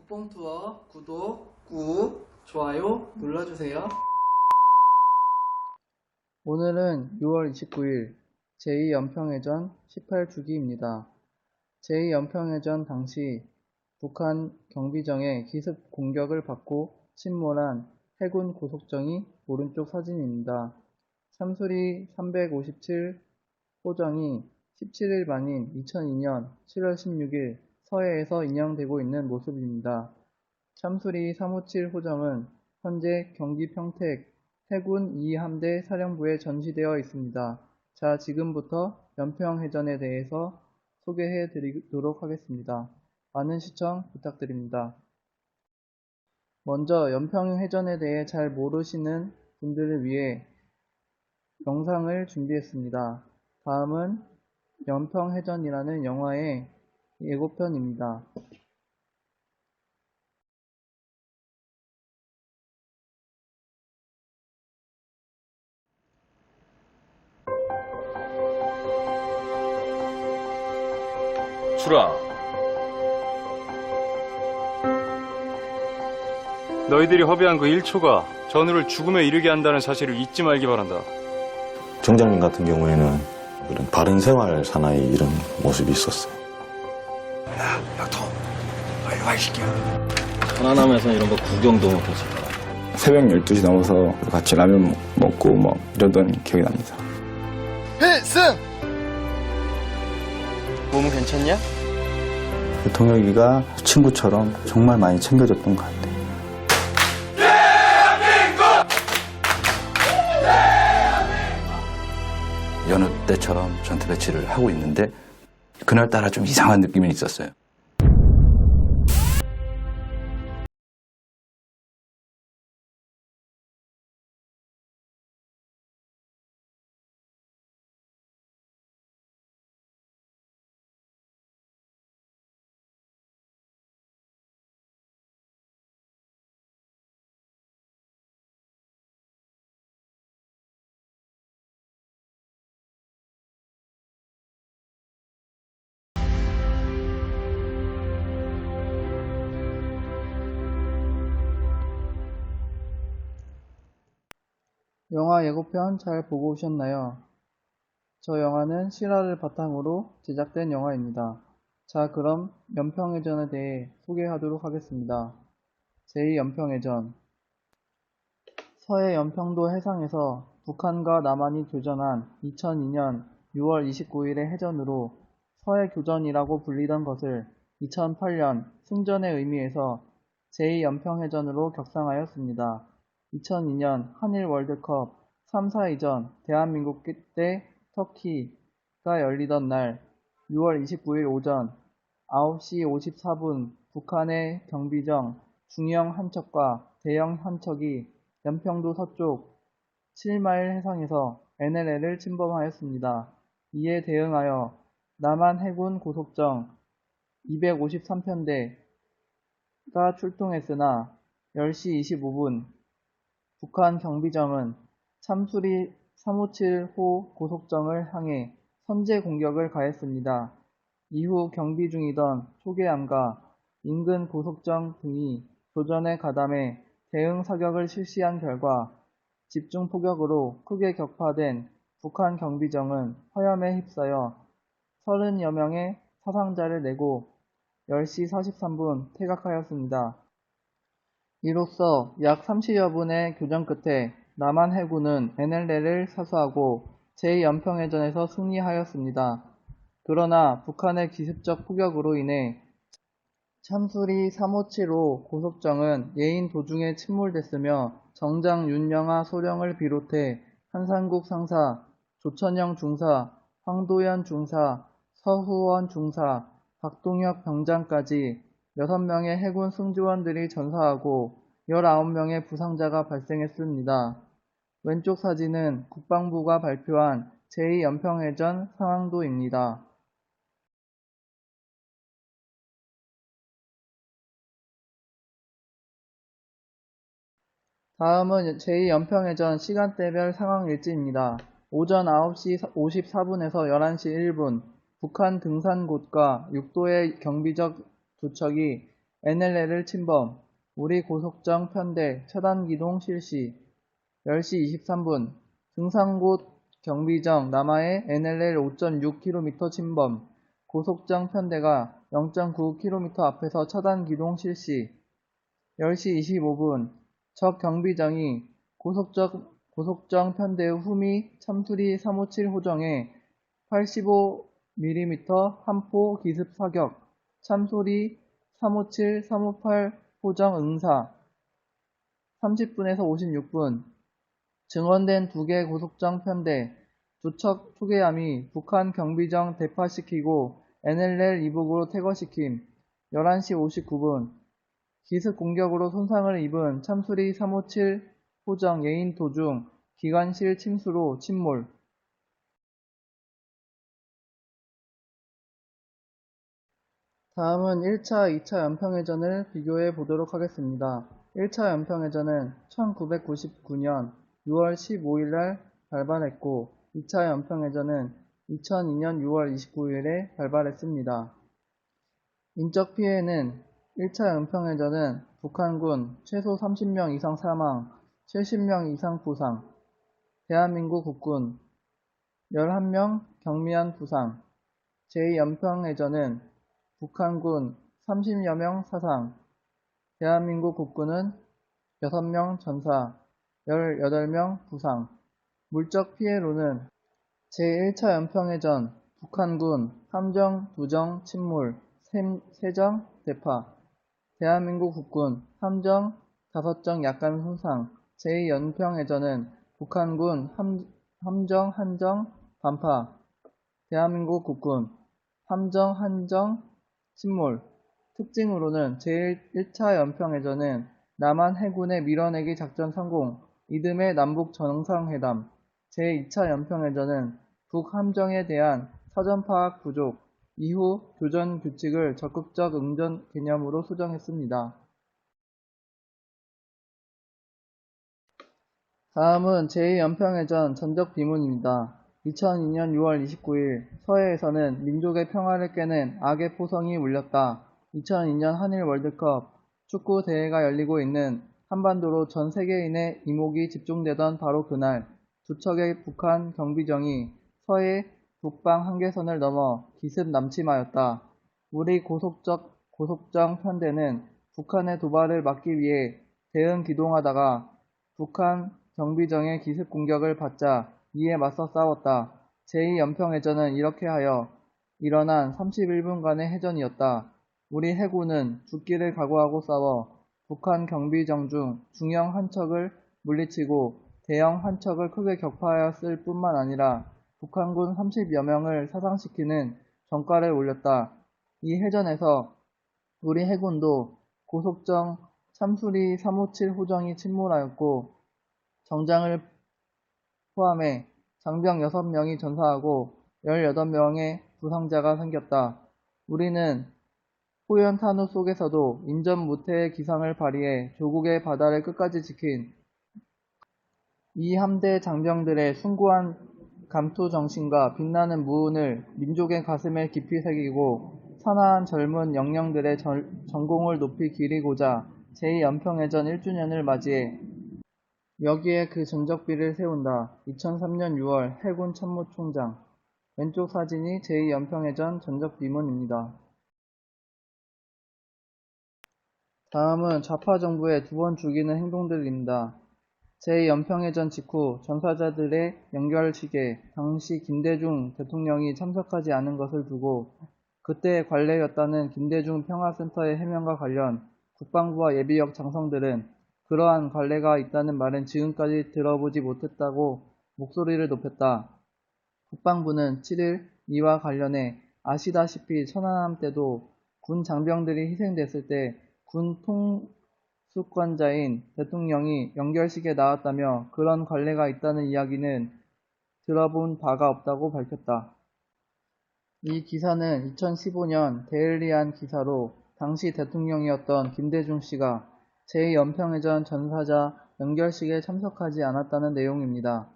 북봉투어 구독 꾹 좋아요 눌러주세요. 오늘은 6월 29일 제2연평해전 18주기입니다. 제2연평해전 당시 북한 경비정의 기습 공격을 받고 침몰한 해군 고속정이 오른쪽 사진입니다. 참수리 357 호정이 17일 만인 2002년 7월 16일 서해에서 인양되고 있는 모습입니다. 참수리 357 호정은 현재 경기 평택 해군 2함대 사령부에 전시되어 있습니다. 자, 지금부터 연평해전에 대해서 소개해 드리도록 하겠습니다. 많은 시청 부탁드립니다. 먼저 연평해전에 대해 잘 모르시는 분들을 위해 영상을 준비했습니다. 다음은 연평해전이라는 영화의 예고편입니다. 수라, 너희들이 허비한 그 1초가 전우를 죽음에 이르게 한다는 사실을 잊지 말기 바란다. 정장님 같은 경우에는 그런 바른 생활 사나이 이런 모습이 있었어요. 야, 약통, 빨리 와, 이 새끼야. 편안하면서 이런 거 구경도 못 했을 거야. 새벽 12시 넘어서 같이 라면 먹고 이러던 기억이 납니다. 필승! 몸은 괜찮냐? 동혁이가 친구처럼 정말 많이 챙겨줬던 것 같아요. 여느 때처럼 전투 배치를 하고 있는데 그날따라 좀 이상한 느낌이 있었어요. 영화 예고편 잘 보고 오셨나요? 저 영화는 실화를 바탕으로 제작된 영화입니다. 자, 그럼 연평해전에 대해 소개하도록 하겠습니다. 제2연평해전. 서해 연평도 해상에서 북한과 남한이 교전한 2002년 6월 29일의 해전으로 서해교전이라고 불리던 것을 2008년 승전의 의미에서 제2연평해전으로 격상하였습니다. 2002년 한일 월드컵 3, 4위전 대한민국 대 터키가 열리던 날 6월 29일 오전 9시 54분 북한의 경비정 중형 한 척과 대형 한 척이 연평도 서쪽 7마일 해상에서 NLL을 침범하였습니다. 이에 대응하여 남한 해군 고속정 253편대가 출동했으나 10시 25분 북한 경비정은 참수리 357호 고속정을 향해 선제 공격을 가했습니다. 이후 경비 중이던 초계함과 인근 고속정 등이 교전에 가담해 대응 사격을 실시한 결과 집중 포격으로 크게 격파된 북한 경비정은 화염에 휩싸여 30여 명의 사상자를 내고 10시 43분 퇴각하였습니다. 이로써 약 30여 분의 교전 끝에 남한 해군은 NLL을 사수하고 제2연평해전에서 승리하였습니다. 그러나 북한의 기습적 포격으로 인해 참수리 3575 고속정은 예인 도중에 침몰됐으며 정장 윤영아 소령을 비롯해 한상국 상사, 조천영 중사, 황도현 중사, 서후원 중사, 박동혁 병장까지 6명의 해군 승조원들이 전사하고 19명의 부상자가 발생했습니다. 왼쪽 사진은 국방부가 발표한 제2연평해전 상황도입니다. 다음은 제2연평해전 시간대별 상황 일지입니다. 오전 9시 54분에서 11시 1분 북한 등산곳과 육도의 경비적 두 척이 NLL을 침범, 우리 고속정 편대 차단기동 실시. 10시 23분, 등산곳 경비정 남하의 NLL 5.6km 침범, 고속정 편대가 0.9km 앞에서 차단기동 실시. 10시 25분, 적 경비정이 고속정 편대의 후미 참수리 357 호정에 85mm 함포 기습 사격, 참수리 357, 358 호정 응사. 30분에서 56분, 증원된 2개 고속정 편대, 두 척 초계함이 북한 경비정 대파시키고 NLL 이북으로 퇴거시킴. 11시 59분, 기습 공격으로 손상을 입은 참수리 357 호정 예인 도중 기관실 침수로 침몰. 다음은 1차, 2차 연평해전을 비교해 보도록 하겠습니다. 1차 연평해전은 1999년 6월 15일 날 발발했고 2차 연평해전은 2002년 6월 29일에 발발했습니다. 인적 피해는 1차 연평해전은 북한군 최소 30명 이상 사망, 70명 이상 부상, 대한민국 국군 11명 경미한 부상. 제2연평해전은 북한군 30여 명 사상, 대한민국 국군은 6명 전사, 18명 부상. 물적 피해로는 제1차 연평해전 북한군 함정 2정 침몰, 3정 대파, 대한민국 국군 함정 5정 약간 손상. 제2연평해전은 북한군 함정 1정 반파, 대한민국 국군 함정 1정 침몰. 특징으로는 제1차 연평해전은 남한 해군의 밀어내기 작전 성공, 이듬해 남북 정상회담. 제2차 연평해전은 북함정에 대한 사전 파악 부족, 이후 교전 규칙을 적극적 응전 개념으로 수정했습니다. 다음은 제2연평해전 전적 비문입니다. 2002년 6월 29일 서해에서는 민족의 평화를 깨는 악의 포성이 울렸다. 2002년 한일 월드컵 축구 대회가 열리고 있는 한반도로 전 세계인의 이목이 집중되던 바로 그날, 두 척의 북한 경비정이 서해 북방 한계선을 넘어 기습 남침하였다. 우리 고속정 편대는 북한의 도발을 막기 위해 대응 기동하다가 북한 경비정의 기습 공격을 받자 이에 맞서 싸웠다. 제2연평해전은 이렇게 하여 일어난 31분간의 해전이었다. 우리 해군은 죽기를 각오하고 싸워 북한 경비정 중 중형 한 척을 물리치고 대형 한 척을 크게 격파하였을 뿐만 아니라 북한군 30여 명을 사상시키는 전과를 올렸다. 이 해전에서 우리 해군도 고속정 참수리 357 호정이 침몰하였고 정장을 포함해 장병 6명이 전사하고 18명의 부상자가 생겼다. 우리는 호연 탄우 속에서도 인전무태의 기상을 발휘해 조국의 바다를 끝까지 지킨 이 함대 장병들의 숭고한 감투 정신과 빛나는 무운을 민족의 가슴에 깊이 새기고 선화한 젊은 영령들의 전공을 높이 기리고자 제2연평해전 1주년을 맞이해 여기에 그 전적비를 세운다. 2003년 6월 해군 참모총장. 왼쪽 사진이 제2연평해전 전적비문입니다. 다음은 좌파 정부의 두 번 죽이는 행동들입니다. 제2연평해전 직후 전사자들의 연결식에 당시 김대중 대통령이 참석하지 않은 것을 두고 그때의 관례였다는 김대중 평화센터의 해명과 관련 국방부와 예비역 장성들은 그러한 관례가 있다는 말은 지금까지 들어보지 못했다고 목소리를 높였다. 국방부는 7일 이와 관련해 아시다시피 천안함 때도 군 장병들이 희생됐을 때 군 통수권자인 대통령이 연결식에 나왔다며 그런 관례가 있다는 이야기는 들어본 바가 없다고 밝혔다. 이 기사는 2015년 데일리안 기사로 당시 대통령이었던 김대중 씨가 제2연평해전 전사자 연결식에 참석하지 않았다는 내용입니다.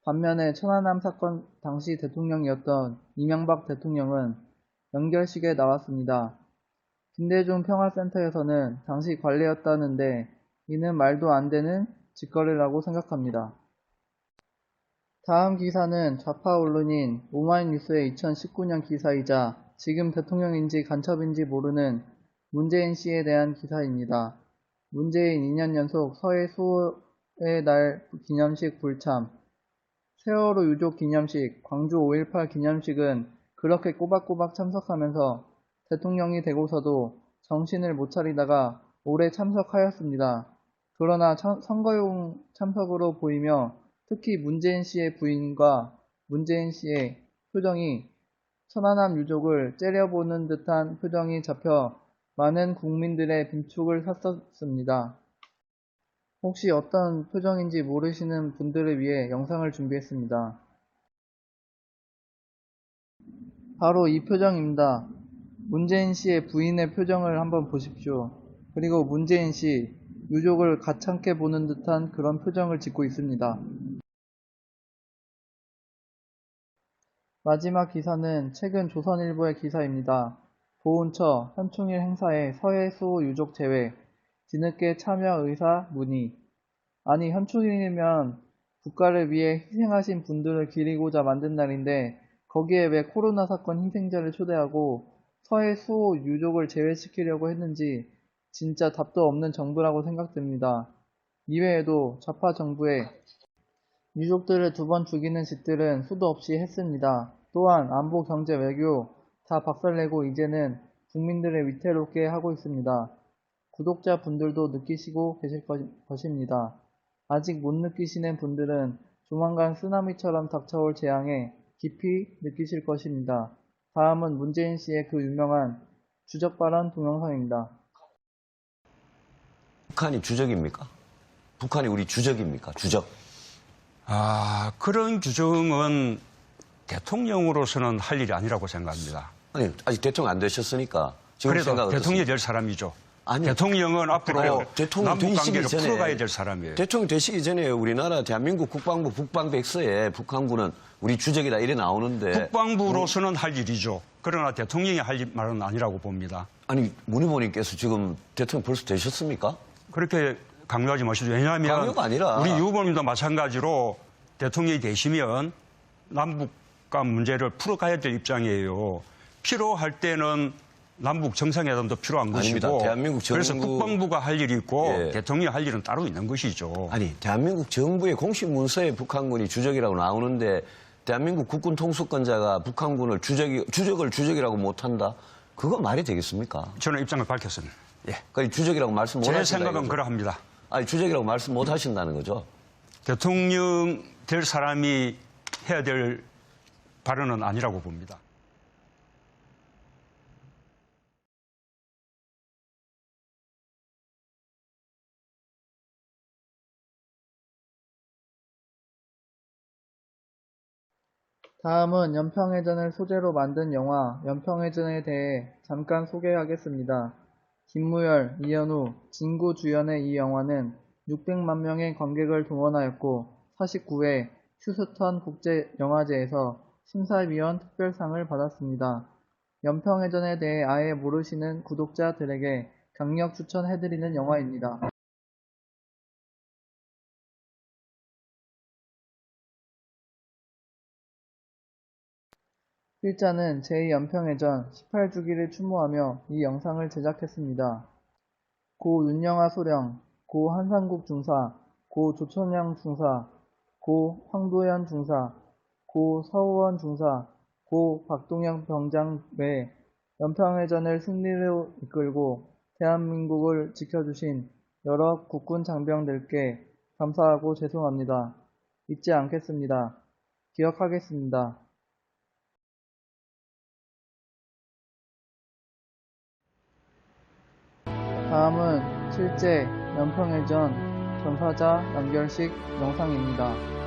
반면에 천안함 사건 당시 대통령이었던 이명박 대통령은 연결식에 나왔습니다. 김대중 평화센터에서는 당시 관례였다는데 이는 말도 안 되는 짓거리라고 생각합니다. 다음 기사는 좌파 언론인 오마이뉴스의 2019년 기사이자 지금 대통령인지 간첩인지 모르는 문재인 씨에 대한 기사입니다. 문재인 2년 연속 서해 수호의 날 기념식 불참, 세월호 유족 기념식, 광주 5.18 기념식은 그렇게 꼬박꼬박 참석하면서 대통령이 되고서도 정신을 못 차리다가 올해 참석하였습니다. 그러나 선거용 참석으로 보이며 특히 문재인 씨의 부인과 문재인 씨의 표정이 천안함 유족을 째려보는 듯한 표정이 잡혀 많은 국민들의 비축을 샀었습니다. 혹시 어떤 표정인지 모르시는 분들을 위해 영상을 준비했습니다. 바로 이 표정입니다. 문재인 씨의 부인의 표정을 한번 보십시오. 그리고 문재인 씨 유족을 가찮게 보는 듯한 그런 표정을 짓고 있습니다. 마지막 기사는 최근 조선일보의 기사입니다. 보훈처 현충일 행사에 서해 수호 유족 제외, 뒤늦게 참여 의사 문의. 아니 현충일이면 국가를 위해 희생하신 분들을 기리고자 만든 날인데 거기에 왜 코로나 사건 희생자를 초대하고 서해 수호 유족을 제외시키려고 했는지 진짜 답도 없는 정부라고 생각됩니다. 이외에도 좌파 정부의 유족들을 2번 죽이는 짓들은 수도 없이 했습니다. 또한 안보, 경제, 외교 다 박살내고 이제는 국민들을 위태롭게 하고 있습니다. 구독자 분들도 느끼시고 계실 것입니다. 아직 못 느끼시는 분들은 조만간 쓰나미처럼 닥쳐올 재앙에 깊이 느끼실 것입니다. 다음은 문재인 씨의 그 유명한 주적 발언 동영상입니다. 북한이 주적입니까? 북한이 우리 주적입니까? 주적. 그런 규정은 대통령으로서는 할 일이 아니라고 생각합니다. 아니, 아직 대통령 안 되셨으니까. 지금 그래도 생각은 대통령이 될 사람이죠. 아니, 대통령은 앞으로 대통령 남북 관계를 되시기 전에 풀어가야 될 사람이에요. 대통령 되시기 전에 우리나라 대한민국 국방부 국방백서에 북한군은 우리 주적이다 이래 나오는데 국방부로서는 할 일이죠. 그러나 대통령이 할 말은 아니라고 봅니다. 아니 문 후보님께서 지금 대통령 벌써 되셨습니까? 그렇게 강요하지 마시죠. 왜냐하면 강요가 아니라 우리 유 후보님도 마찬가지로 대통령이 되시면 남북 간 문제를 풀어가야 될 입장이에요. 필요할 때는 남북 정상회담도 필요한 아닙니다. 것이고 대한민국 정부... 그래서 국방부가 할 일이 있고 예. 대통령이 할 일은 따로 있는 것이죠. 아니 대한민국 정부의 공식 문서에 북한군이 주적이라고 나오는데 대한민국 국군 통수권자가 북한군을 주적을 주적이라고 못한다? 그거 말이 되겠습니까? 저는 입장을 밝혔습니다. 예. 그러니까 주적이라고 말씀 못 제 하신다. 생각은 이거죠. 그러합니다. 아니 주적이라고 말씀 못 하신다는 거죠. 대통령 될 사람이 해야 될 발언은 아니라고 봅니다. 다음은 연평해전을 소재로 만든 영화 연평해전에 대해 잠깐 소개하겠습니다. 김무열, 이현우, 진구 주연의 이 영화는 600만 명의 관객을 동원하였고 49회 휴스턴 국제영화제에서 심사위원 특별상을 받았습니다. 연평해전에 대해 아예 모르시는 구독자들에게 강력 추천해드리는 영화입니다. 필자는 제2연평해전 18주기를 추모하며 이 영상을 제작했습니다. 고 윤영하 소령, 고 한상국 중사, 고 조천양 중사, 고 황도현 중사, 고 서우원 중사, 고 박동영 병장 외 연평해전을 승리로 이끌고 대한민국을 지켜주신 여러 국군 장병들께 감사하고 죄송합니다. 잊지 않겠습니다. 기억하겠습니다. 다음은 실제 연평해전 전사자 연결식 영상입니다.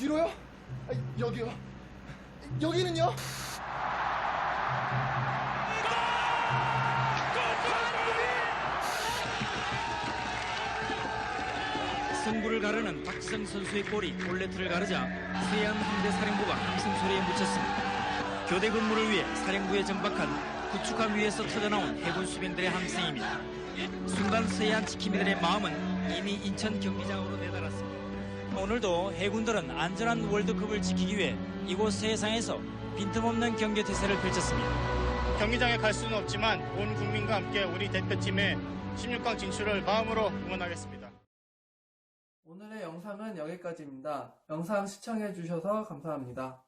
뒤로요? 여기요. 여기는요? 승부를 가르는 박지성 선수의 골이 골네트를 가르자 서해안 함대사령부가 함성 소리에 묻혔습니다. 교대 근무를 위해 사령부에 정박한 구축함 위에서 터져나온 해군 수병들의 함성입니다. 순간 서해안 지킴이들의 마음은 이미 인천 경기장으로 내달았습니다. 오늘도 해군들은 안전한 월드컵을 지키기 위해 이곳 서해상에서 빈틈없는 경계태세를 펼쳤습니다. 경기장에 갈 수는 없지만 온 국민과 함께 우리 대표팀의 16강 진출을 마음으로 응원하겠습니다. 오늘의 영상은 여기까지입니다. 영상 시청해주셔서 감사합니다.